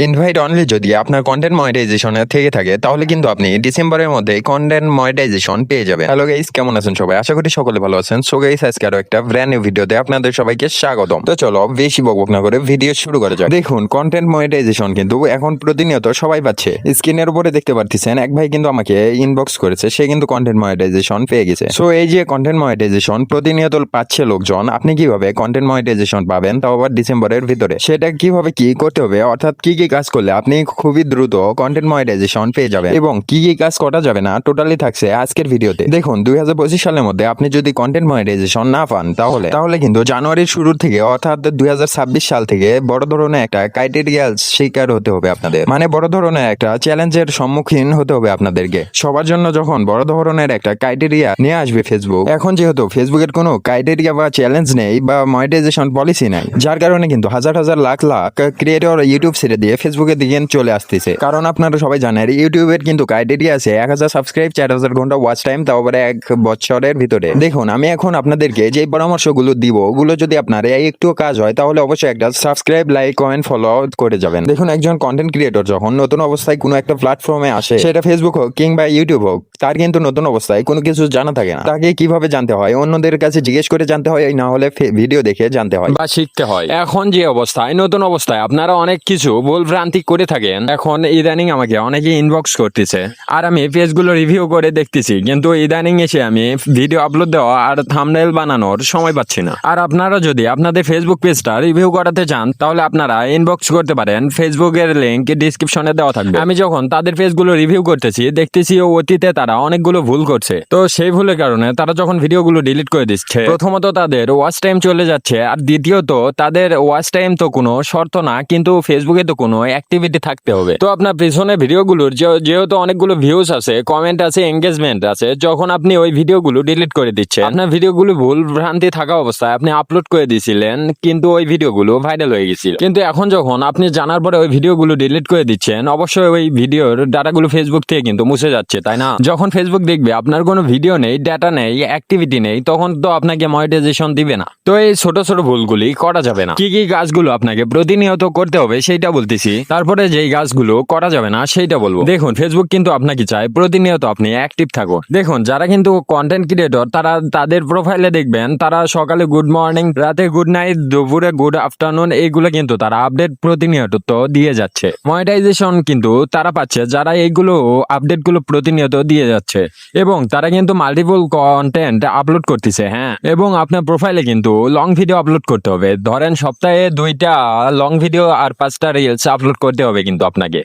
Invite only যদি আপনার content মনিটাইজেশনে থেকে থাকে তাহলে কিন্তু আপনি ডিসেম্বরের মধ্যে কন্টেন্ট মনিটাইজেশন পেয়ে যাবেন। হ্যালো গাইস, কেমন আছেন সবাই? আশা করি সকলে ভালো আছেন। সো গাইস, আজকে আরো একটা ব্র্যান্ড নিউ ভিডিওতে আপনাদের সবাইকে স্বাগতম। তো চলো বেশি বকবক না করে ভিডিও শুরু করা যাক। দেখুন, কন্টেন্ট মনিটাইজেশন কিন্তু এখন প্রতিনিয়ত সবাই পাচ্ছে। স্ক্রিনের উপরে দেখতে পাচ্ছেন এক ভাই কিন্তু আমাকে ইনবক্স করেছে, সে কিন্তু কন্টেন্ট মনিটাইজেশন পেয়ে গেছে। সো এই যে কন্টেন্ট মনিটাইজেশন প্রতিনিয়ত পাচ্ছে লোকজন, আপনি কিভাবে কন্টেন্ট মনিটাইজেশন পাবেন তাও আবার ডিসেম্বরের ভিতরে? সেটা কিভাবে কি করতে হবে, অর্থাৎ কি কি কাজ করলে আপনি খুবই দ্রুত কন্টেন্ট মনিটাইজেশন পেয়ে যাবেন এবং কি কি কাজ করা যাবে না টোটালি থাকছে আজকের ভিডিওতে। দেখুন, 2025 সালের মধ্যে আপনি যদি কন্টেন্ট মনিটাইজেশন না পান তাহলে কিন্তু জানুয়ারির শুরুর থেকে অর্থাৎ 2026 সাল থেকে বড় ধরনের একটা ক্রাইটেরিয়াল শিকার হতে হবে আপনাদের, মানে বড় ধরনের একটা চ্যালেঞ্জের সম্মুখীন হতে হবে আপনাদেরকে। সবার জন্য যখন বড় ধরনের একটা ক্রাইটেরিয়া নিয়ে আসবে ফেসবুক, এখন যেহেতু ফেসবুকের কোনো ক্রাইটেরিয়া বা চ্যালেঞ্জ নেই বা মনিটাইজেশন পলিসি নাই, যার কারণে কিন্তু হাজার হাজার লাখ লাখ ক্রিয়েটর ইউটিউব ছেড়ে দিয়ে ফেসবুকের দিকে চলে আসতেছে। কারণ আপনারা সবাই জানেন ইউটিউবের কিন্তু ক্রাইটেরিয়া আছে 1000 সাবস্ক্রাইব, 4000 ঘন্টা ওয়াচ টাইম, তাও আবার 1 বছরের ভিতরে। দেখুন, আমি এখন আপনাদেরকে যে পরামর্শগুলো দিব ওগুলো যদি আপনার একটু কাজ হয় তাহলে অবশ্যই একটা সাবস্ক্রাইব, লাইক, কমেন্ট, ফলো করে যাবেন। দেখুন, একজন কন্টেন্ট ক্রিয়েটর যখন নতুন অবস্থায় কোনো একটা প্ল্যাটফর্মে আসে, সেটা ফেসবুক হোক কিংবা ইউটিউব হোক, তার কিন্তু নতুন অবস্থায় কোনো কিছু জানা থাকে না। তাকে কিভাবে জানতে হয়? অন্যদের কাছে জিজ্ঞেস করে জানতে হয়, না হলে ভিডিও দেখে জানতে হয় বা শিখতে হয়। এখন যে অবস্থায়, নতুন অবস্থায় আপনারা অনেক কিছু ভুল ভ্রান্তি করে থাকেন। এখন ইদানিং আমাকে অনেকে ইনবক্স করতেছে আর আমি পেজগুলো রিভিউ করে দেখতেছি, কিন্তু ইদানিং এসে আমি ভিডিও আপলোড দেওয়া আর থাম্বনেল বানানোর সময় পাচ্ছি না। আর আপনারা যদি আপনাদের ফেসবুক পেজটা রিভিউ করাতে চান তাহলে আপনারা ইনবক্স করতে পারেন, ফেসবুকের লিংক ডিসক্রিপশনে দেওয়া থাকবে। আমি যখন তাদের পেজগুলো রিভিউ করতেছি দেখতেছি অতীতে তারা অনেকগুলো ভুল করছে, তো সেই ভুলের কারণে তারা যখন ভিডিওগুলো ডিলিট করে দিচ্ছে, প্রথমত তাদের ওয়াচ টাইম চলে যাচ্ছে, আর দ্বিতীয়ত তাদের ওয়াচ টাইম তো কোনো শর্ত না, কিন্তু ফেসবুকে তো কোনো অ্যাক্টিভিটি থাকতে হবে। তো আপনার পিছনে ভিডিওগুলোর যেহেতু অনেকগুলো ভিউজ আছে, কমেন্ট আছে, এঙ্গেজমেন্ট আছে, যখন আপনি ওই ভিডিওগুলো ডিলিট করে দিচ্ছেন, আপনার ভিডিওগুলো ভুল ভ্রান্তি থাকা অবস্থায় আপনি আপলোড করে দিয়েছিলেন, কিন্তু ওই ভিডিওগুলো ভাইরাল হয়ে গেছিল। কিন্তু এখন যখন আপনি জানার পরে ওই ভিডিওগুলো ডিলিট করে দিচ্ছেন, অবশ্যই ওই ভিডিওর ডাটাগুলো ফেসবুক থেকে কিন্তু মুছে যাচ্ছে, তাই না? যখন ফেসবুক দেখবে আপনার কোনো ভিডিও নেই, ডাটা নেই, অ্যাক্টিভিটি নেই, তখন তো আপনাকে মনিটাইজেশন দিবে না। তো এই ছোট ছোট ভুলগুলি করা যাবে না। কি কি কাজগুলো আপনাকে প্রতিনিয়ত করতে হবে সেইটা বলতেছি, তারপরে যেই কাজগুলো করা যাবে না সেইটা বলবো। দেখুন, ফেসবুক কিন্তু আপনাকে চায় প্রতিনিয়ত আপনি অ্যাক্টিভ থাকুন। দেখুন, যারা কিন্তু কন্টেন্ট ক্রিয়েটর তারা তাদের প্রোফাইলে দেখবেন তারা সকালে গুড মর্নিং, রাতে গুড নাইট, দুপুরে গুড আফটারনুন, এইগুলো কিন্তু তারা আপডেট প্রতিনিয়ত তো দিয়ে যাচ্ছে। মনিটাইজেশন কিন্তু তারা পাচ্ছে যারা এইগুলো আপডেট গুলো প্রতিনিয়ত দিয়ে যাচ্ছে, এবং তারা কিন্তু মাল্টিপল কন্টেন্ট আপলোড করতেছে। হ্যাঁ, এবং আপনার প্রোফাইলে কিন্তু লং ভিডিও আপলোড করতে হবে। ধরেন সপ্তাহে 2টা লং ভিডিও আর 5টা রিলস আপলোড করতে হবে কিন্তু আপনাকে।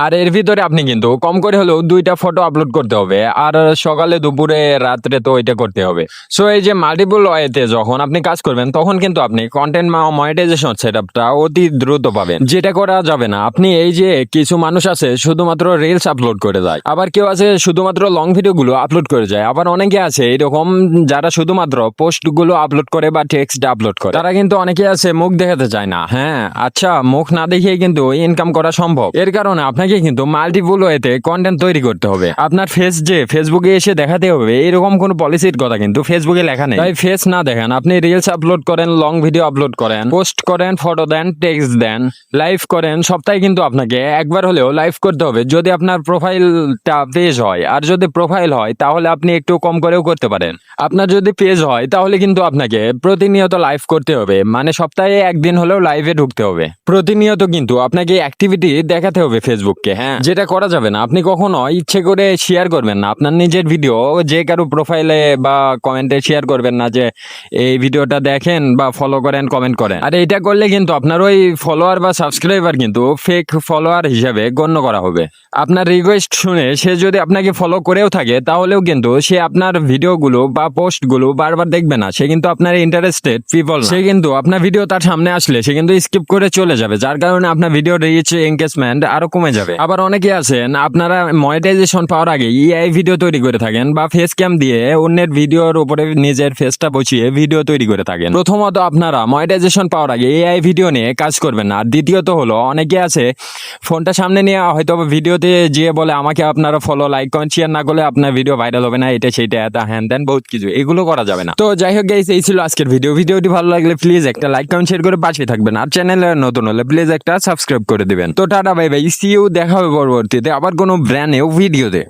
আর এর ভিতরে আপনি কিন্তু কম করে হলেও 2টা ফটো আপলোড করতে হবে, আর সকালে, দুপুরে, রাত্রে তো এটা করতে হবে। সো এই যে মাল্টিপল ওয়েতে যখন আপনি কাজ করবেন তখন কিন্তু আপনি কন্টেন্ট মনিটাইজেশন সেটআপটা অতি দ্রুত পাবেন। যেটা করা যাবে না, আপনি এই যে কিছু মানুষ আছে শুধুমাত্র রিলস আপলোড করে যায়, আবার কেউ আছে শুধুমাত্র লং ভিডিওগুলো আপলোড করে যায়, আবার অনেকে আছে এরকম যারা শুধুমাত্র পোস্টগুলো আপলোড করে বা টেক্সট আপলোড করে। তারা কিন্তু অনেকে আছে মুখ দেখাতে চায় না। হ্যাঁ, আচ্ছা, মুখ না দেখিয়ে কিন্তু ইনকাম করা সম্ভব। এর কারণে আপনাকে কিন্তু মাল্টিপল ওয়েতে কন্টেন্ট তৈরি করতে হবে। আপনার ফেস যে ফেসবুকে এসে দেখাতে হবে এরকম কোনো পলিসির কথা কিন্তু ফেসবুকে লেখা নেই। তাই ফেস না দেখান, আপনি রিলস আপলোড করেন, লং ভিডিও আপলোড করেন, পোস্ট করেন, ফটো দেন, টেক্সট দেন, লাইভ করেন। সপ্তাহে কিন্তু আপনাকে একবার হলেও লাইভ করতে হবে যদি আপনার প্রোফাইলটা পেজ হয়। আর যদি প্রোফাইল হয় তাহলে আপনি একটু কম করেও করতে পারেন। আপনার যদি পেজ হয় তাহলে কিন্তু আপনাকে প্রতিনিয়ত লাইভ করতে হবে, মানে সপ্তাহে একদিন হলেও লাইভে ঢুকতে হবে। প্রতিনিয়ত কিন্তু আপনাকে অ্যাক্টিভিটি দেখাতে হবে ফেসবুককে। হ্যাঁ, যেটা করা যাবে না, আপনি কখনো ইচ্ছে করে শেয়ার করবেন না আপনার নিজের ভিডিও যে কারো প্রোফাইলে বা কমেন্টে শেয়ার করবেন না যে এই ভিডিওটা দেখেন বা ফলো করেন, কমেন্ট করেন। আর এটা করলে কিন্তু আপনার ওই ফলোয়ার বা সাবস্ক্রাইবার কিন্তু ফেক ফলোয়ার হিসাবে গণ্য করা হবে। আপনার রিকোয়েস্ট শুনে সে যদি আপনাকে ফলো করেও থাকে তাহলেও কিন্তু সে আপনার ভিডিওগুলো বা পোস্টগুলো বারবার দেখবে না। সে কিন্তু আপনার ইন্টারেস্টেড পিপল, সে কিন্তু আপনার ভিডিও তার সামনে আসলে সে কিন্তু স্কিপ করে চলে যাবে, যার কারণে আপনার ভিডিও রিচ, এঙ্গেজমেন্ট আরো কমে যাবে। আবার অনেকে আছেন আপনারা মনিটাইজেশন পাওয়ার আগে এআই ভিডিও তৈরি করে থাকেন বা ফেস ক্যাম দিয়ে অন্যের ভিডিওর উপরে নিজের ফেসটা বসিয়ে ভিডিও তৈরি করে থাকেন। প্রথমত আপনারা মনিটাইজেশন পাওয়ার আগে এআই ভিডিও নিয়ে কাজ করবেন না। আর দ্বিতীয়ত হলো অনেকে আছে ফোনটা সামনে নিয়ে হয়তো ভিডিওতে যেয়ে বলে আমাকে আপনারা ফলো লাইক কমেন্ট শেয়ার না করলে আপনার ভিডিও ভাইরাল হবে না, এটা সেইটা এটা হ্যান ত্যান বহুত কিছু, এগুলো করা যাবে না। তো যাই হোক গাইস, এই ছিল আজকের ভিডিওটি ভালো লাগলে প্লিজ একটা লাইক কমেন্ট শেয়ার করে পাশে থাকবেন। আর চ্যানেলে নতুন হলে প্লিজ একটা সাবস্ক্রাইব করে দিবেন। তো tata bye bye, see you, দেখা হবে পরবর্তীতে আবার কোনো ব্র্যান্ড নিউ ভিডিওতে।